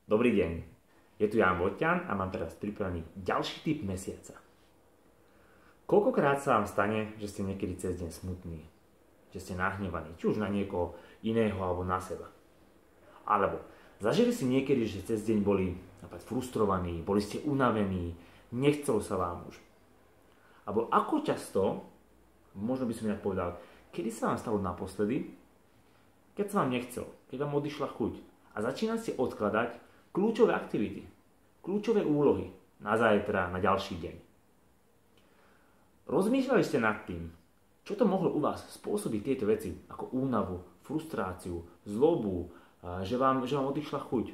Dobrý deň, je tu Ján Voťan a mám teraz pripravený ďalší typ mesiaca. Koľkokrát sa vám stane, že ste niekedy cez deň smutní, že ste nahnevaní, či už na niekoho iného alebo na seba. Alebo zažili si niekedy, že cez deň boli napríklad frustrovaní, boli ste unavení, nechcelo sa vám už. Alebo ako často, možno by som nejak povedal, kedy sa vám stalo naposledy, keď sa vám nechcelo, keď vám odišla chuť a začínate odkladať kľúčové aktivity, kľúčové úlohy na zajtra, na ďalší deň. Rozmýšľali ste nad tým, čo to mohlo u vás spôsobiť tieto veci, ako únavu, frustráciu, zlobu, že vám odišla chuť.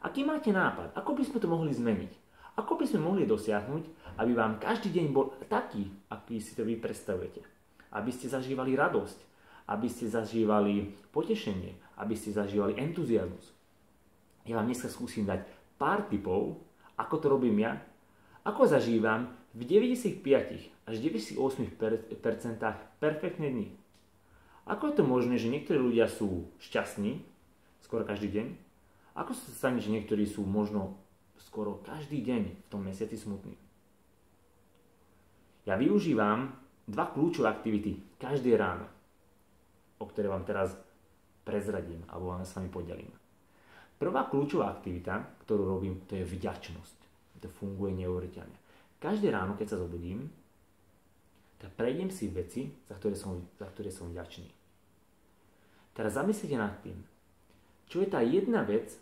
Aký máte nápad? Ako by sme to mohli zmeniť? Ako by sme mohli dosiahnuť, aby vám každý deň bol taký, aký si to vy predstavujete? Aby ste zažívali radosť, aby ste zažívali potešenie, aby ste zažívali entuziazmus. Ja vám dneska skúsim dať pár tipov, ako to robím ja, ako zažívam v 95 až 98% perfektné dni. Ako je to možné, že niektorí ľudia sú šťastní skoro každý deň? Ako sa stane, že niektorí sú možno skoro každý deň v tom mesiaci smutní? Ja využívam dva kľúčové aktivity každé ráno, o ktoré vám teraz prezradím alebo vám s vami podelím. Prvá kľúčová aktivita, ktorú robím, to je vďačnosť. To funguje neuveriteľne. Každé ráno, keď sa zobudím, tak prejdem si veci, za ktoré som vďačný. Teraz zamyslite nad tým, čo je tá jedna vec,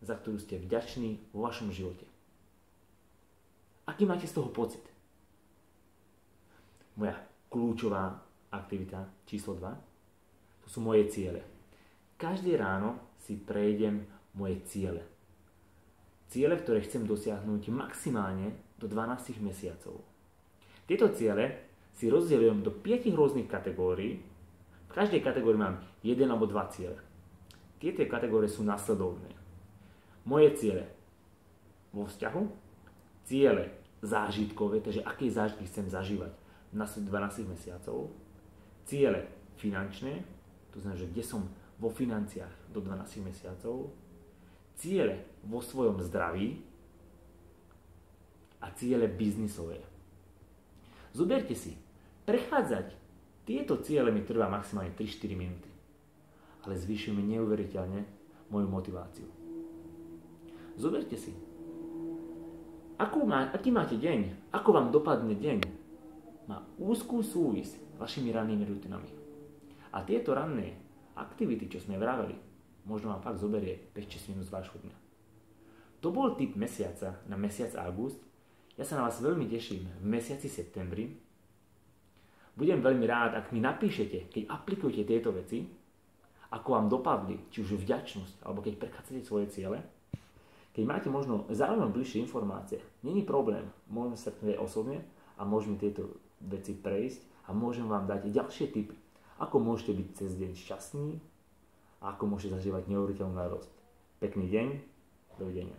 za ktorú ste vďační vo vašom živote. Aký máte z toho pocit? Moja kľúčová aktivita číslo 2, to sú moje ciele. Každé ráno si prejdem moje ciele. Ciele, ktoré chcem dosiahnuť maximálne do 12 mesiacov. Tieto ciele si rozdielujem do 5 rôznych kategórií. V každej kategórii mám 1 alebo 2 ciele. Tieto kategórie sú nasledovné. Moje ciele vo vzťahu, ciele zážitkové, takže aké zážitky chcem zažívať na 12 mesiacov, ciele finančné, to znamená, že kde som vo financiách do 12 mesiacov, ciele vo svojom zdraví a ciele biznisové. Zoberte si, prechádzať tieto ciele mi trvá maximálne 3-4 minúty, ale zvyšuje mi neuveriteľne moju motiváciu. Zoberte si, aký máte deň, ako vám dopadne deň, má úzkú súvis s vašimi rannými rutinami. A tieto ranné aktivity, čo sme vraveli, možno vám fakt zoberie 5-6 minút z vášho dňa. To bol tip mesiaca na mesiac august. Ja sa na vás veľmi teším v mesiaci septembri. Budem veľmi rád, ak mi napíšete, keď aplikujete tieto veci, ako vám dopadli, či už vďačnosť, alebo keď prechádzate svoje ciele. Keď máte možno zároveň bližšie informácie, není problém, môžeme sa stretnúť osobne a môžeme tieto veci prejsť a môžem vám dať ďalšie tipy, ako môžete byť cez deň šťastní a ako môžete zažívať neuveriteľnú radosť. Pekný deň, dovidenia.